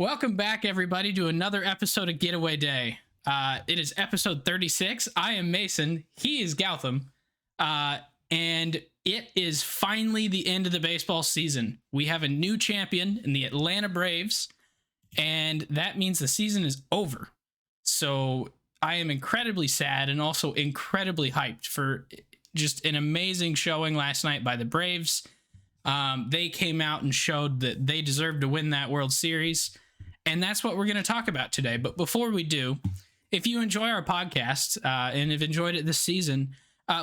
Welcome back, everybody, to another episode of Getaway Day. It is episode 36. I am Mason. He is Gautam. And it is finally the end of the baseball season. We have a new champion in the Atlanta Braves, and that means the season is over. So I am incredibly sad and also incredibly hyped for just an amazing showing last night by the Braves. They came out and showed that they deserved to win that World Series. And that's what we're going to talk about today. But before we do, if you enjoy our podcast and have enjoyed it this season,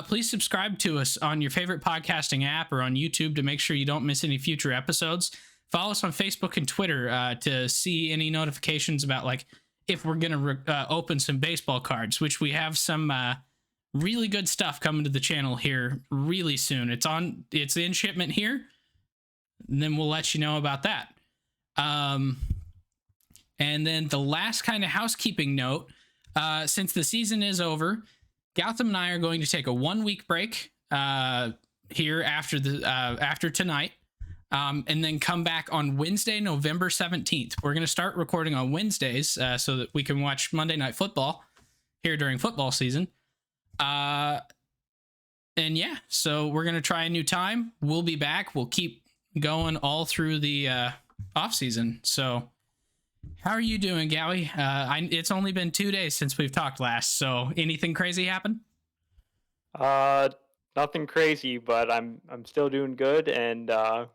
please subscribe to us on your favorite podcasting app or on YouTube to make sure you don't miss any future episodes. Follow us on Facebook and Twitter to see any notifications about like if we're going to open some baseball cards, which we have some really good stuff coming to the channel here really soon. It's in shipment here. And then we'll let you know about that. And then the last kind of housekeeping note, since the season is over, Gautam and I are going to take a 1-week break here after tonight, and then come back on Wednesday, November 17th. We're going to start recording on Wednesdays so that we can watch Monday Night Football here during football season. And yeah, so we're going to try a new time. We'll be back. We'll keep going all through the off season. So how are you doing, Gowie? It's only been 2 days since we've talked last, so anything crazy happen? Nothing crazy, but I'm still doing good, and it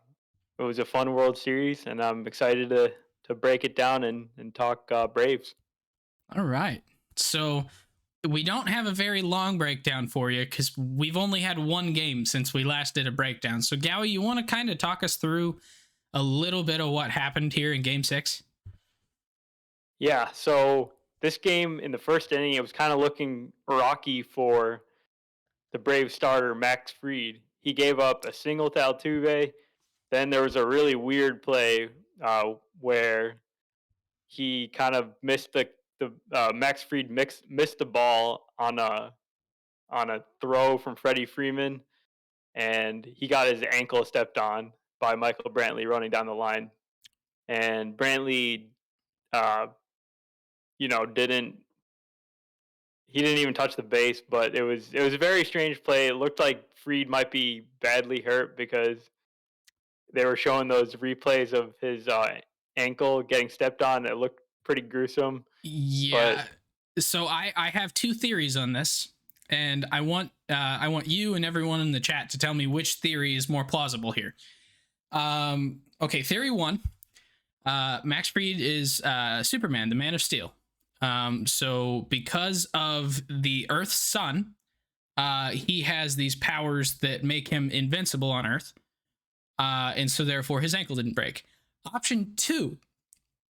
was a fun World Series, and I'm excited to break it down and talk Braves. All right. So we don't have a very long breakdown for you because we've only had one game since we last did a breakdown. So Gowie, you want to kind of talk us through a little bit of what happened here in Game 6? Yeah, so this game in the first inning, it was kind of looking rocky for the Braves starter, Max Fried. He gave up a single to Altuve. Then there was a really weird play where he kind of missed Max Fried missed the ball on a throw from Freddie Freeman, and he got his ankle stepped on by Michael Brantley running down the line. And Brantley, didn't even touch the base, but it was a very strange play. It looked like Fried might be badly hurt because they were showing those replays of his ankle getting stepped on. It looked pretty gruesome. Yeah. So I have two theories on this, and I want you and everyone in the chat to tell me which theory is more plausible here. Okay, theory one. Max Fried is Superman, the Man of Steel. So because of the Earth's sun, he has these powers that make him invincible on Earth. And so therefore his ankle didn't break. Option two,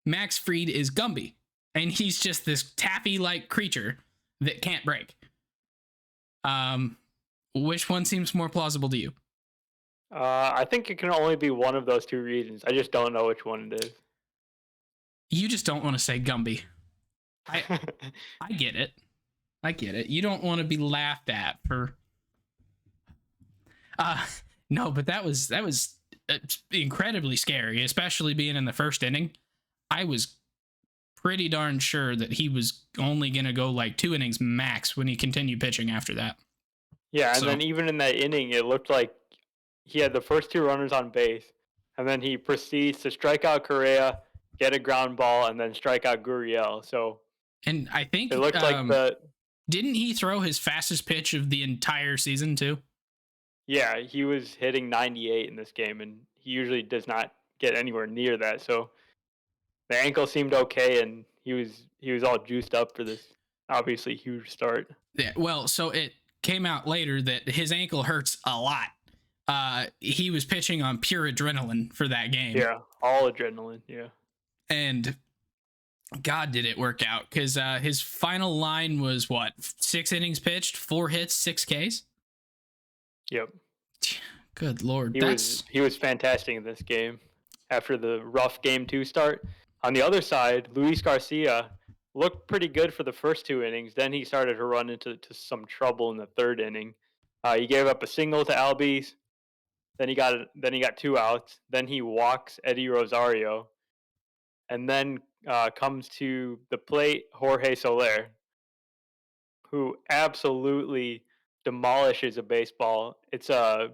Max Fried is Gumby, and he's just this taffy-like creature that can't break. Which one seems more plausible to you? I think it can only be one of those two reasons. I just don't know which one it is. You just don't want to say Gumby. I get it. I get it. You don't want to be laughed at for. No, but that was incredibly scary, especially being in the first inning. I was pretty darn sure that he was only going to go like 2 innings max when he continued pitching after that. Yeah, and then even in that inning, it looked like he had the first 2 runners on base, and then he proceeds to strike out Correa, get a ground ball, and then strike out Gurriel. So, and I think it looked like didn't he throw his fastest pitch of the entire season too? Yeah, he was hitting 98 in this game, and he usually does not get anywhere near that. So the ankle seemed okay, and he was all juiced up for this obviously huge start. Yeah, well, so it came out later that his ankle hurts a lot. He was pitching on pure adrenaline for that game. Yeah, all adrenaline, yeah. And God, did it work out, because his final line was what, 6 innings pitched, 4 hits, 6 Ks? Yep. Good Lord. He was fantastic in this game after the rough Game 2 start. On the other side, Luis Garcia looked pretty good for the first 2 innings. Then he started to run into some trouble in the 3rd inning. He gave up a single to Albies. Then he got 2 outs. Then he walks Eddie Rosario. and then comes to the plate Jorge Soler, who absolutely demolishes a baseball. It's a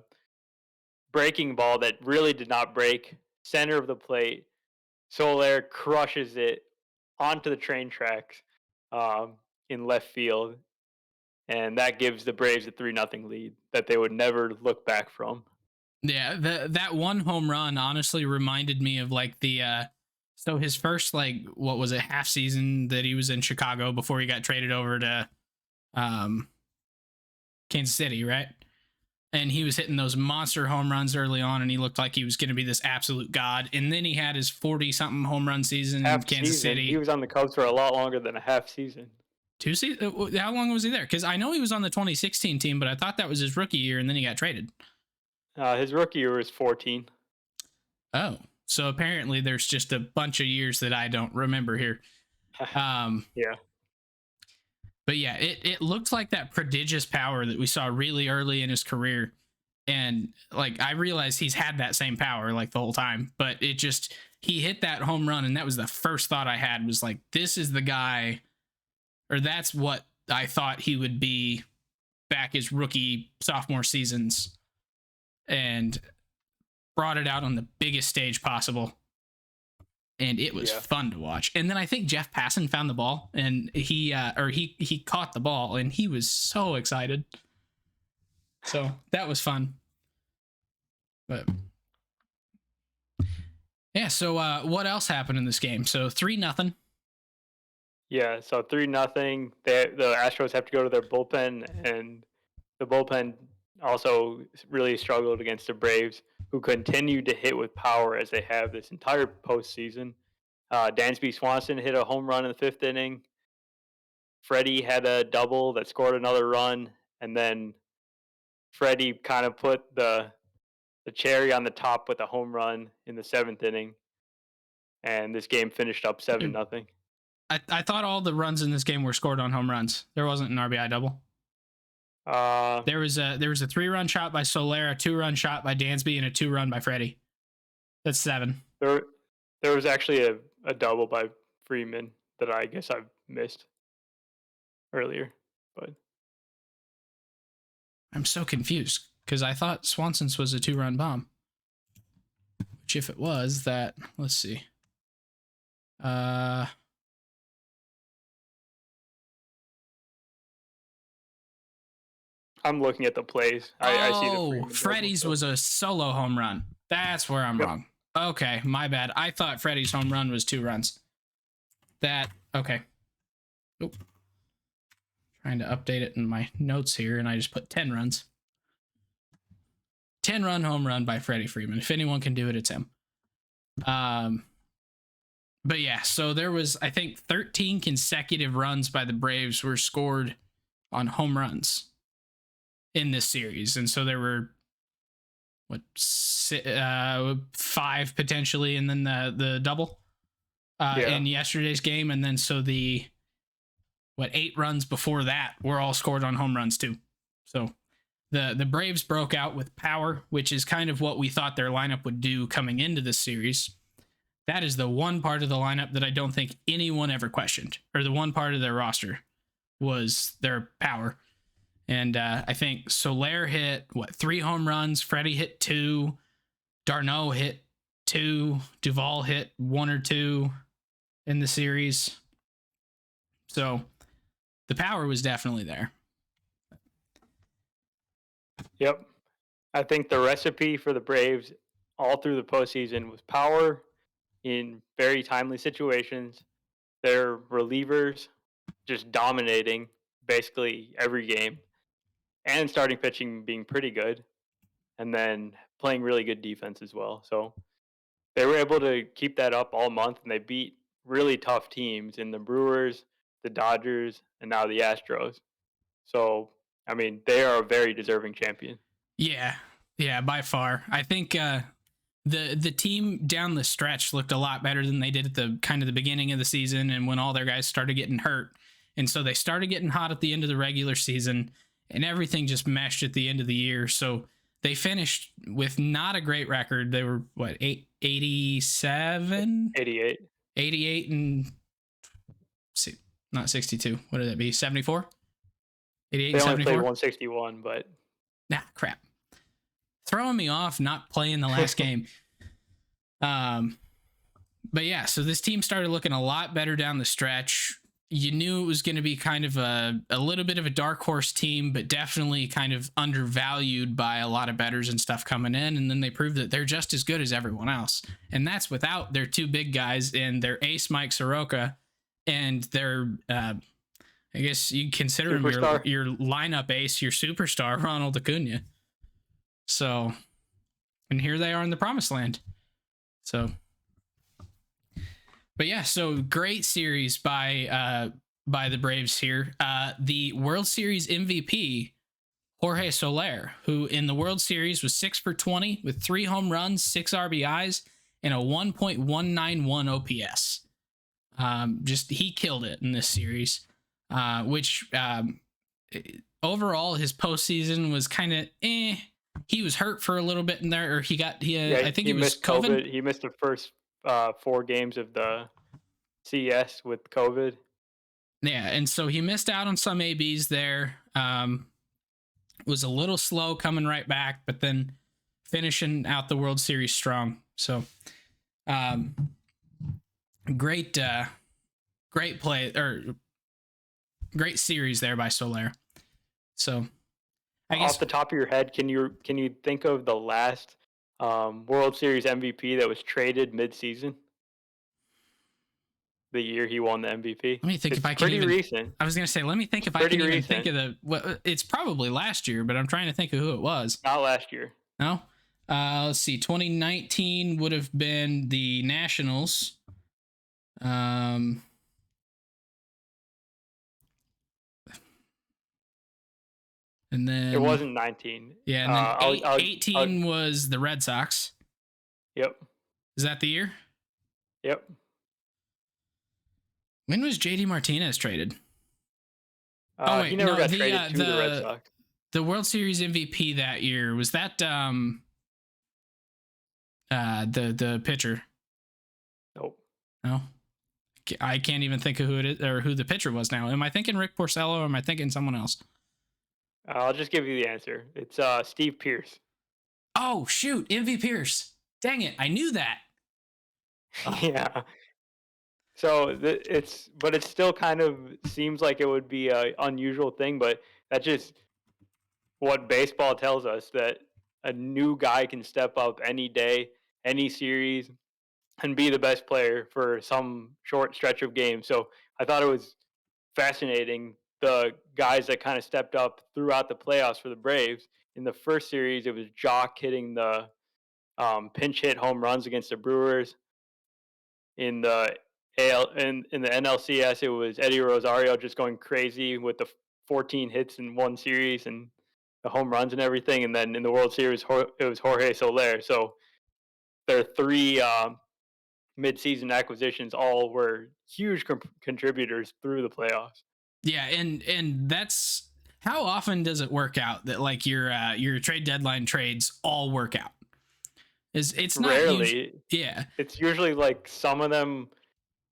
breaking ball that really did not break, center of the plate. Soler crushes it onto the train tracks in left field, and that gives the Braves a 3-0 lead that they would never look back from. Yeah, that one home run honestly reminded me of like the so his first, like, what was it, half season that he was in Chicago before he got traded over to um Kansas City, right? And he was hitting those monster home runs early on, and he looked like he was going to be this absolute god. And then he had his 40-something home run season in Kansas City. He was on the Cubs for a lot longer than a half season. 2 seasons? How long was he there? Because I know he was on the 2016 team, but I thought that was his rookie year, and then he got traded. His rookie year was 14. Oh, so apparently there's just a bunch of years that I don't remember here. Yeah. But yeah, it looked like that prodigious power that we saw really early in his career. And like, I realized he's had that same power like the whole time, but he hit that home run. And that was the first thought I had, was like, this is the guy, or that's what I thought he would be back his rookie sophomore seasons, and brought it out on the biggest stage possible. And it was fun to watch. And then I think Jeff Passan found the ball, and he caught the ball, and he was so excited. So that was fun. But yeah, so what else happened in this game? So 3-0. Yeah, so 3-0. The Astros have to go to their bullpen, and the bullpen also really struggled against the Braves, who continued to hit with power as they have this entire postseason. Dansby Swanson hit a home run in the 5th inning. Freddie had a double that scored another run, and then Freddie kind of put the cherry on the top with a home run in the 7th inning, and this game finished up 7-0. I thought all the runs in this game were scored on home runs. There wasn't an RBI double. There was a 3-run shot by Soler, a 2-run shot by Dansby, and a 2-run by Freddie. That's 7. There was actually a double by Freeman that I guess I missed earlier, but I'm so confused because I thought Swanson's was a 2-run bomb. Which, if it was, let's see. I'm looking at the plays. I see the Freeman Freddie's was a solo home run. That's where I'm wrong. Okay, my bad. I thought Freddie's home run was 2 runs. Okay. Oop. Trying to update it in my notes here, and I just put 10 runs. 10-run home run by Freddie Freeman. If anyone can do it, it's him. But yeah, so there was, I think, 13 consecutive runs by the Braves were scored on home runs in this series. And so there were 5 potentially, and then the double in yesterday's game. And then so the 8 runs before that were all scored on home runs too. So the Braves broke out with power, which is kind of what we thought their lineup would do coming into this series. That is the one part of the lineup that I don't think anyone ever questioned, or the one part of their roster was their power. And I think Soler hit 3 home runs, Freddie hit 2, d'Arnaud hit 2, Duvall hit 1 or 2 in the series. So the power was definitely there. Yep. I think the recipe for the Braves all through the postseason was power in very timely situations. Their relievers just dominating basically every game, and starting pitching being pretty good, and then playing really good defense as well. So they were able to keep that up all month, and they beat really tough teams in the Brewers, the Dodgers, and now the Astros. So, I mean, they are a very deserving champion. Yeah, by far. I think the team down the stretch looked a lot better than they did at the kind of the beginning of the season, and when all their guys started getting hurt. And so they started getting hot at the end of the regular season, and everything just meshed at the end of the year. So they finished with not a great record. They were 87? 88. 88 and not 62. What did that be? 74? 88 They and only 74? played 161, but Nah, crap. Throwing me off not playing the last game. But yeah, so this team started looking a lot better down the stretch. You knew it was going to be kind of a little bit of a dark horse team, but definitely kind of undervalued by a lot of bettors and stuff coming in. And then they proved that they're just as good as everyone else. And that's without their two big guys and their ace, Mike Soroka, and their, I guess you consider him your lineup ace, your superstar, Ronald Acuna. So, and here they are in the promised land. So, but yeah, so great series by the Braves here. The World Series MVP, Jorge Soler, who in the World Series was 6 for 20 with 3 home runs, 6 RBIs, and a 1.191 OPS. Just he killed it in this series, which overall his postseason was kind of He was hurt for a little bit in there, or I think it was COVID. He missed the first 4 games of the CS with COVID. Yeah, and so he missed out on some ABs there. Was a little slow coming right back, but then finishing out the World Series strong. So, great play, or great series there by Soler. So, I guess off the top of your head, can you think of the last World Series MVP that was traded mid-season? The year he won the MVP. Let me think if I can even. Recent. I was gonna say, let me think if I can even think of it's probably last year, but I'm trying to think of who it was. Not last year. No. Let's see. 2019 would have been the Nationals. And then it wasn't 19. Yeah, and then 18 was the Red Sox. Yep. Is that the year? Yep. When was JD Martinez traded? He never got traded to the Red Sox. The World Series MVP that year, was that the pitcher? Nope. No. I can't even think of who it is or who the pitcher was now. Am I thinking Rick Porcello or am I thinking someone else? I'll just give you the answer. It's Steve Pearce. Oh, shoot. MV Pierce. Dang it. I knew that. Oh. Yeah. So it's still kind of seems like it would be an unusual thing, but that's just what baseball tells us, that a new guy can step up any day, any series, and be the best player for some short stretch of games. So I thought it was fascinating, the guys that kind of stepped up throughout the playoffs for the Braves. In the first series, it was Jock hitting the pinch hit home runs against the Brewers. In the in the NLCS, it was Eddie Rosario just going crazy with the 14 hits in one series and the home runs and everything. And then in the World Series, it was Jorge Soler. So their 3 mid-season acquisitions all were huge contributors through the playoffs. Yeah, and that's how often does it work out that like your trade deadline trades all work out? It's not rarely. Yeah, it's usually like some of them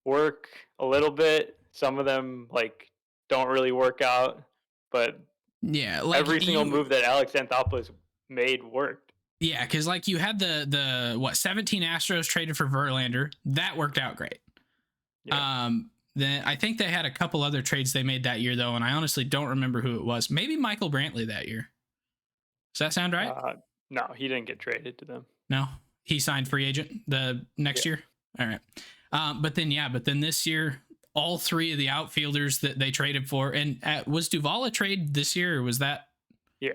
work a little bit, some of them like don't really work out, but yeah, like every single move that Alex Anthopoulos made worked. Yeah, because like you had the 17 Astros traded for Verlander, that worked out great. Yeah. Then I think they had a couple other trades they made that year though, and I honestly don't remember who it was. Maybe Michael Brantley that year. Does that sound right? No, he didn't get traded to them. No, he signed free agent the next year. All right. But then this year, all 3 of the outfielders that they traded for, and was Duvall a trade this year, or was that? Yeah.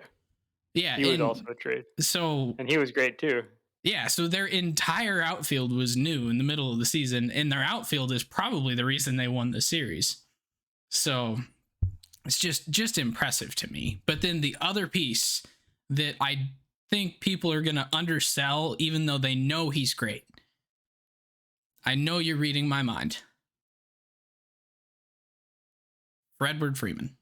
Yeah. He was also a trade. So. And he was great too. Yeah. So their entire outfield was new in the middle of the season, and their outfield is probably the reason they won the series. So it's just impressive to me. But then the other piece that I think people are going to undersell, even though they know he's great. I know you're reading my mind. Freddie Freeman.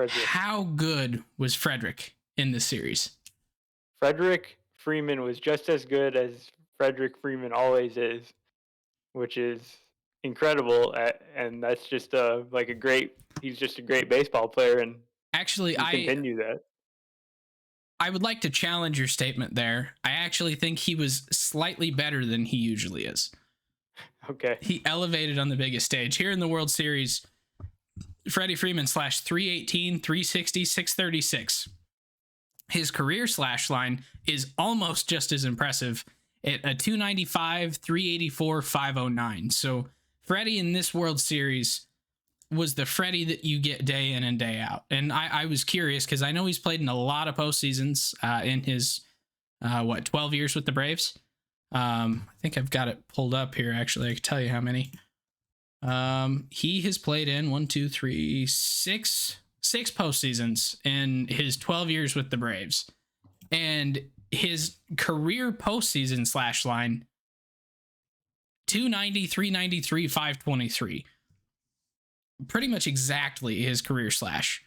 How good was Frederick in this series? Freddie Freeman was just as good as Freddie Freeman always is. which is incredible. And that's just like a great. He's just a great baseball player, and Actually, you continue that. I would like to challenge your statement there. I actually think he was slightly better than he usually is. Okay. He elevated on the biggest stage. Here in the World Series, Freddie Freeman slash 318, 360, 636. His career slash line is almost just as impressive at a 295, 384, 509. So Freddie in this World Series was the Freddie that you get day in and day out. And I was curious because I know he's played in a lot of postseasons in his 12 years with the Braves. I think I've got it pulled up here. Actually, I can tell you how many. He has played in 6 postseasons in his 12 years with the Braves, and his career postseason slash line 290, 393, 523. Pretty much exactly his career slash.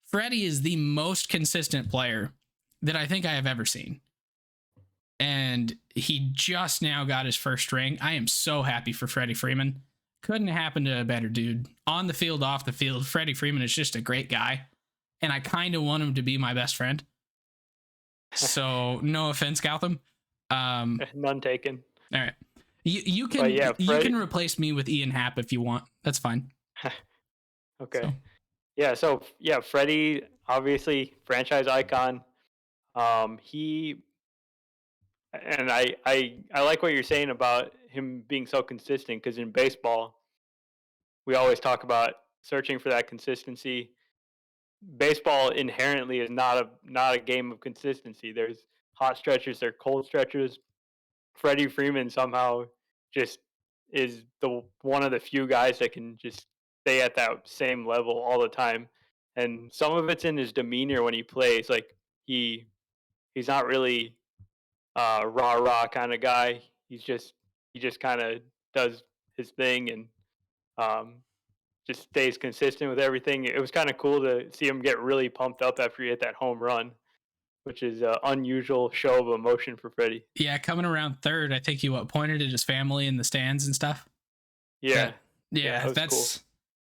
Freddie is the most consistent player that I think I have ever seen. And he just now got his first ring. I am so happy for Freddie Freeman. Couldn't happen to a better dude. On the field, off the field, Freddie Freeman is just a great guy. And I kind of want him to be my best friend. So no offense, Gotham. None taken. All right. You can Yeah, you can replace me with Ian Happ if you want. That's fine. Okay. So. So Freddie, obviously franchise icon. He and I like what you're saying about him being so consistent, because in baseball, we always talk about searching for that consistency. Baseball inherently is not a game of consistency. There's hot stretches, there's cold stretches. Freddie Freeman somehow just is the one of the few guys that can just stay at that same level all the time. And some of it's in his demeanor when he plays. Like he's not really rah kind of guy. He just kind of does his thing and um, just stays consistent with everything. It was kind of cool to see him get really pumped up after he hit that home run, which is an unusual show of emotion for Freddie. Yeah, coming around third, I think he pointed at his family in the stands and stuff. Yeah,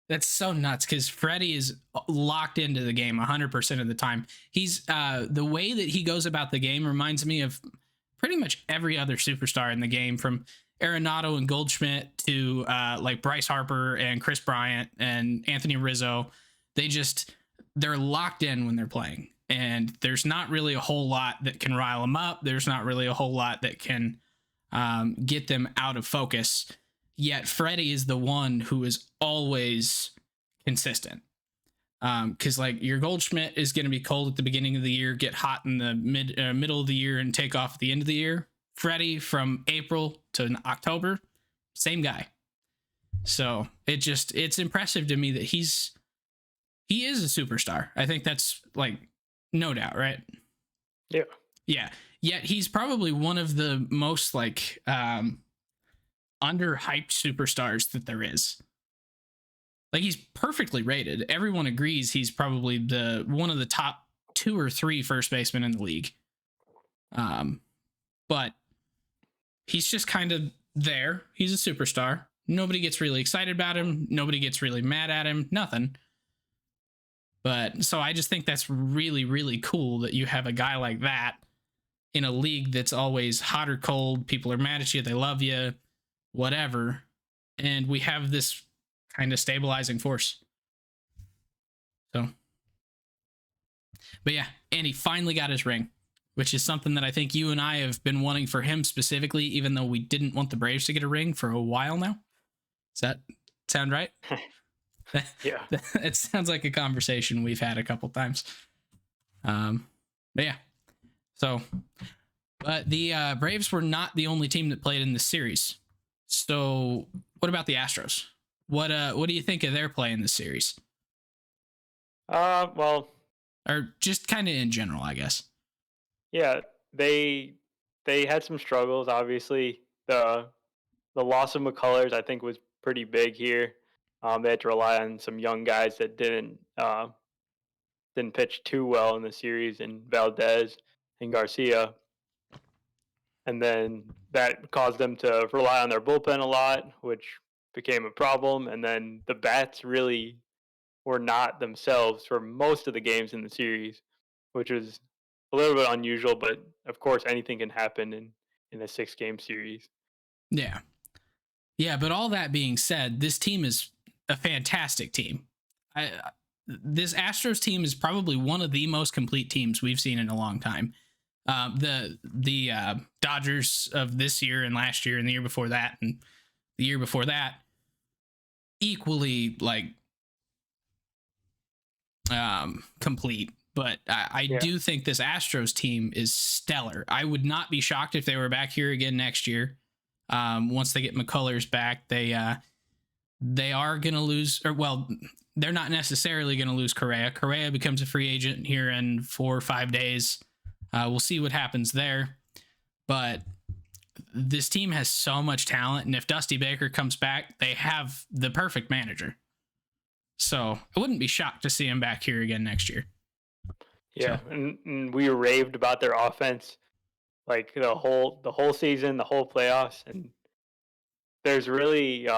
that's so nuts because Freddie is locked into the game 100% of the time. He's the way that he goes about the game reminds me of pretty much every other superstar in the game, from Arenado and Goldschmidt to like Bryce Harper and Chris Bryant and Anthony Rizzo. They're locked in when they're playing, and there's not really a whole lot that can rile them up. There's not really a whole lot that can get them out of focus. Yet Freddie is the one who is always consistent. Because like your Goldschmidt is going to be cold at the beginning of the year, get hot in the middle of the year, and take off at the end of the year. Freddie from April to October, same guy. So it's impressive to me that he is a superstar. I think that's like no doubt, right? Yeah. Yeah. Yet he's probably one of the most like underhyped superstars that there is. Like he's perfectly rated. Everyone agrees he's probably one of the top 2 or 3 first basemen in the league. But he's just kind of there. He's a superstar. Nobody gets really excited about him. Nobody gets really mad at him. Nothing. But so I just think that's really, really cool that you have a guy like that in a league that's always hot or cold. People are mad at you. They love you, whatever. And we have this kind of stabilizing force. So, but yeah, and he finally got his ring, which is something that I think you and I have been wanting for him specifically, even though we didn't want the Braves to get a ring for a while now. Does that sound right? Yeah. It sounds like a conversation we've had a couple times. But yeah. So, but the Braves were not the only team that played in this series. So, what about the Astros? What do you think of their play in this series? Well, or just kind of in general, I guess. Yeah, they had some struggles. Obviously, the loss of McCullers, I think, was pretty big here. They had to rely on some young guys that didn't pitch too well in the series, and Valdez and Garcia. and then that caused them to rely on their bullpen a lot, which became a problem. And then the bats really were not themselves for most of the games in the series, which was a little bit unusual. But of course, anything can happen in a 6-game series. Yeah. Yeah, but all that being said, this team is a fantastic team. This Astros team is probably one of the most complete teams we've seen in a long time. The Dodgers of this year and last year and the year before that and the year before that, equally like complete. But I do think this Astros team is stellar. I would not be shocked if they were back here again next year. Once they get McCullers back, they are going to lose, or well, they're not necessarily going to lose Correa. Correa becomes a free agent here in 4 or 5 days. We'll see what happens there. But this team has so much talent, and if Dusty Baker comes back, they have the perfect manager. So I wouldn't be shocked to see him back here again next year. Yeah, so. And we raved about their offense like the whole season, the whole playoffs, and there's really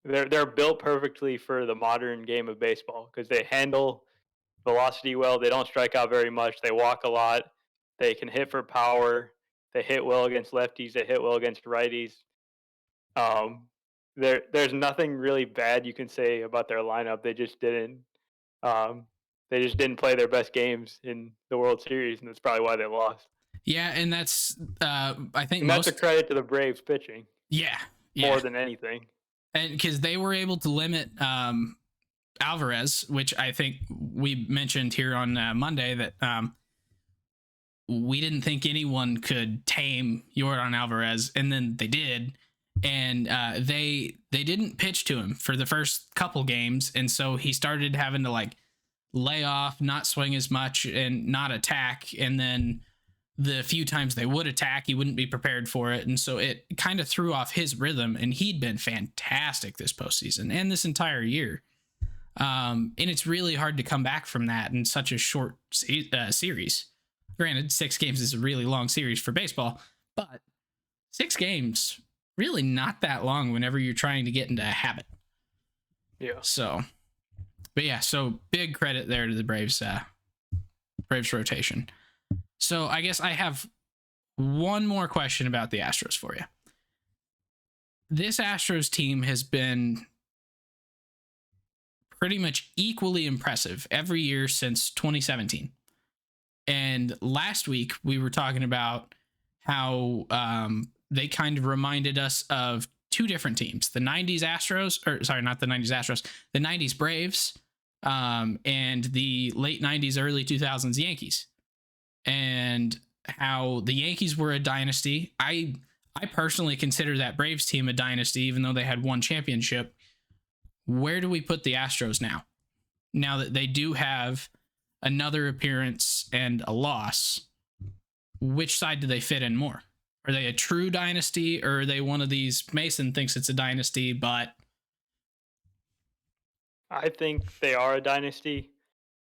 they're built perfectly for the modern game of baseball because they handle velocity well. They don't strike out very much. They walk a lot. They can hit for power. They hit well against lefties. They hit well against righties. There's nothing really bad you can say about their lineup. They just didn't play their best games in the World Series, and that's probably why they lost. Yeah, and that's I think that's a credit to the Braves pitching. Yeah. More than anything. And because they were able to limit Alvarez, which I think we mentioned here on Monday that we didn't think anyone could tame Yordan Alvarez, and then they did. And they didn't pitch to him for the first couple games, and so he started having to like lay off, not swing as much, and not attack. And then the few times they would attack, he wouldn't be prepared for it. And so it kind of threw off his rhythm, and he'd been fantastic this postseason and this entire year. And it's really hard to come back from that in such a short series. Granted, 6 games is a really long series for baseball, but 6 games, really not that long whenever you're trying to get into a habit. Yeah. So big credit there to the Braves rotation. So I guess I have one more question about the Astros for you. This Astros team has been pretty much equally impressive every year since 2017. And last week we were talking about how they kind of reminded us of 2 different teams, the 90s Astros, or sorry, not the 90s Astros, the 90s Braves, and the late 90s, early 2000s Yankees. And how the Yankees were a dynasty. I personally consider that Braves team a dynasty, even though they had 1 championship. Where do we put the Astros now? Now that they do have another appearance and a loss, which side do they fit in more? Are they a true dynasty, or are they one of these, Mason thinks it's a dynasty, but... I think they are a dynasty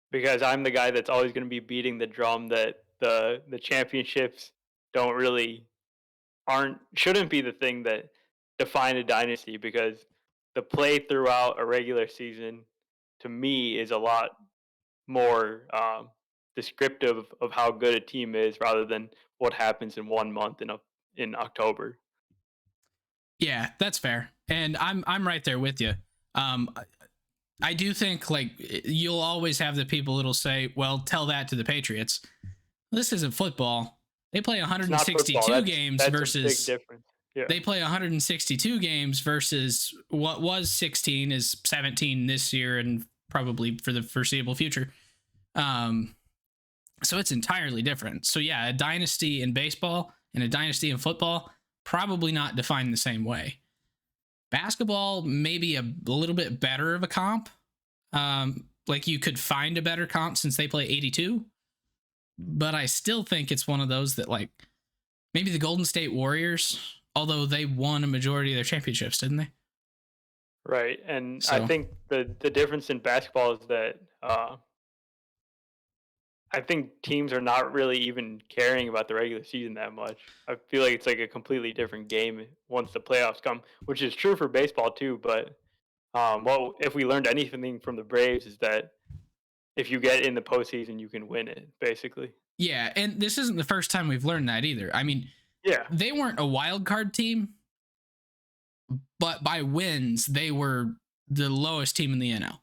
because I'm the guy that's always going to be beating the drum that the championships shouldn't be the thing that define a dynasty, because the play throughout a regular season to me is a lot more descriptive of how good a team is rather than what happens in 1 month in October. Yeah, that's fair. And I'm right there with you. I do think like you'll always have the people that'll say, well, tell that to the Patriots. This isn't football. They play 162 games versus big difference. Yeah. They play 162 games versus what was 16 is 17 this year and probably for the foreseeable future. So it's entirely different. So yeah, a dynasty in baseball and a dynasty in football, probably not defined the same way. Basketball, maybe a little bit better of a comp. Like you could find a better comp since they play 82. But I still think it's one of those that like maybe the Golden State Warriors, although they won a majority of their championships, didn't they? Right. And so, I think the difference in basketball is that I think teams are not really even caring about the regular season that much. I feel like it's like a completely different game once the playoffs come, which is true for baseball too. But well, if we learned anything from the Braves is that if you get in the postseason, you can win it, basically. Yeah, and this isn't the first time we've learned that either. I mean, Yeah, they weren't a wild card team, but by wins, they were the lowest team in the NL.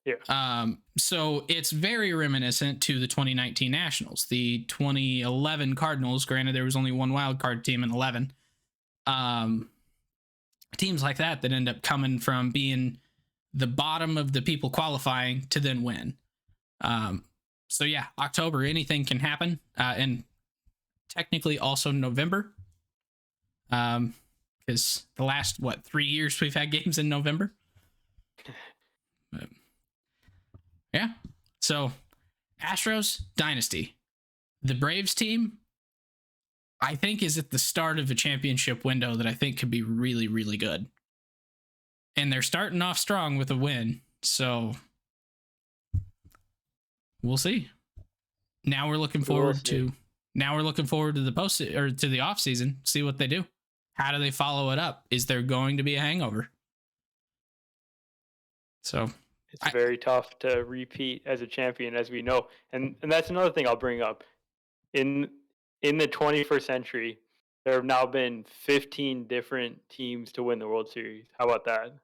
yeah. So it's very reminiscent to the 2019 Nationals, the 2011 Cardinals. Granted, there was only one wild card team in 11. Teams like that end up coming from being the bottom of the people qualifying to then win. So yeah, October, anything can happen, and technically also November, because the last 3 years we've had games in November. But, yeah. So Astros Dynasty, the Braves team, I think is at the start of a championship window that I think could be really, really good. And they're starting off strong with a win. So we'll see. Now we're looking forward to the post or to the off season. See what they do. How do they follow it up? Is there going to be a hangover? So It's very tough to repeat as a champion, as we know, and that's another thing I'll bring up. In the 21st century, there have now been 15 different teams to win the World Series. How about that?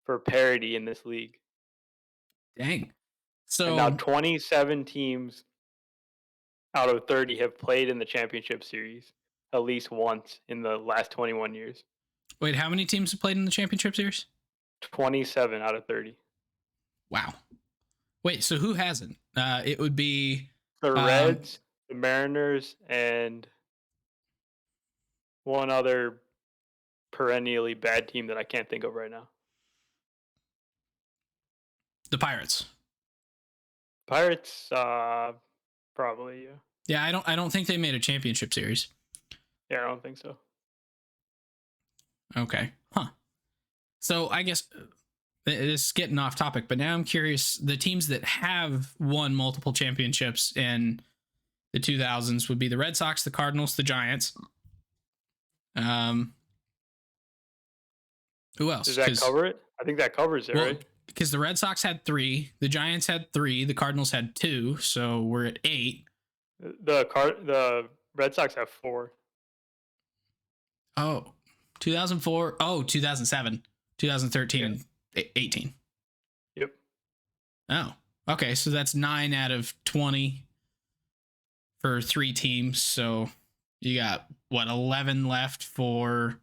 For parity in this league. Dang. So And now 27 teams out of 30 have played in the championship series at least once in the last 21 years. Wait, how many teams have played in the championship series? 27 out of 30. Wow. Wait, so who hasn't? It would be the Reds, the Mariners, and one other perennially bad team that I can't think of right now. The Pirates. Pirates, probably, yeah. Yeah, I don't think they made a championship series. Yeah, I don't think so. Okay. Huh. So I guess this is getting off topic, but now I'm curious. The teams that have won multiple championships in the 2000s would be the Red Sox, the Cardinals, the Giants. Who else? Does that cover it? I think that covers it, right? Because the Red Sox had 3, the Giants had 3, the Cardinals had 2, so we're at 8. The Red Sox have 4. Oh, 2004. Oh, 2007, 2013, and 18. Yep. Oh, okay. So that's 9 out of 20 for 3 teams. So you got 11 left for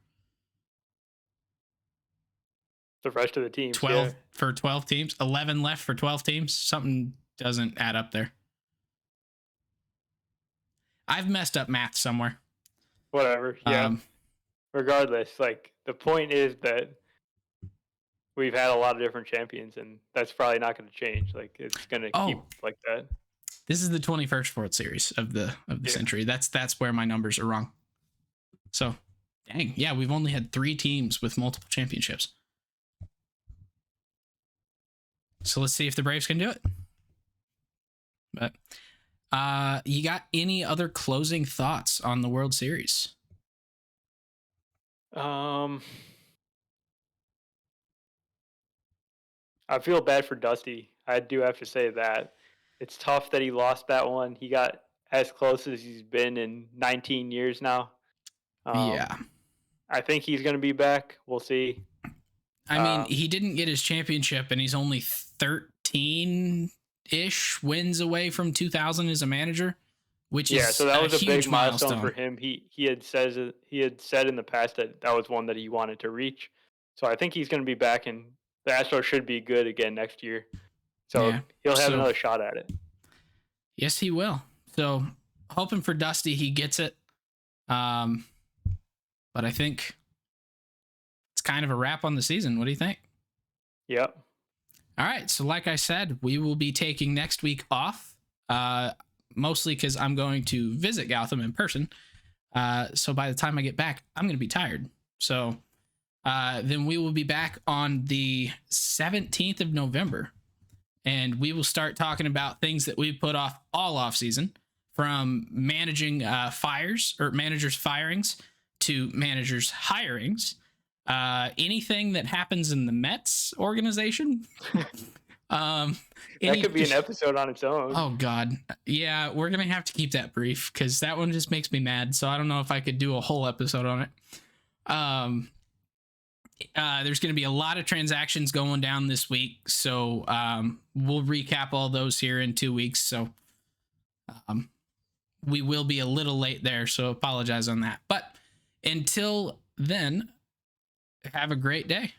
the rest of the teams. 12 for 12 teams. 11 left for 12 teams. Something doesn't add up there. I've messed up math somewhere. Whatever. Yeah. Regardless, like the point is that we've had a lot of different champions, and that's probably not going to change. Like it's going to keep like that. This is the 21st World Series of the century. That's where my numbers are wrong. So, dang, yeah, we've only had 3 teams with multiple championships. So let's see if the Braves can do it. But you got any other closing thoughts on the World Series? I feel bad for Dusty. I do have to say that. It's tough that he lost that one. He got as close as he's been in 19 years now. Yeah. I think he's going to be back. We'll see. I mean, he didn't get his championship, and he's only 13-ish wins away from 2,000 as a manager, which is so that was a big milestone for him. He had said in the past that was one that he wanted to reach. So I think he's going to be back, and the Astros should be good again next year. So he'll have another shot at it. Yes, he will. So hoping for Dusty, he gets it. But I think it's kind of a wrap on the season. What do you think? Yep. All right. So like I said, we will be taking next week off, mostly because I'm going to visit Gotham in person. So by the time I get back, I'm going to be tired. So then we will be back on the 17th of November. and we will start talking about things that we put off all off season, from managing fires or managers firings to managers hirings. Anything that happens in the Mets organization. That could be an episode on its own. Oh God, yeah, we're gonna have to keep that brief because that one just makes me mad. So I don't know if I could do a whole episode on it. There's gonna be a lot of transactions going down this week, so we'll recap all those here in 2 weeks. So we will be a little late there, so apologize on that. But until then, have a great day.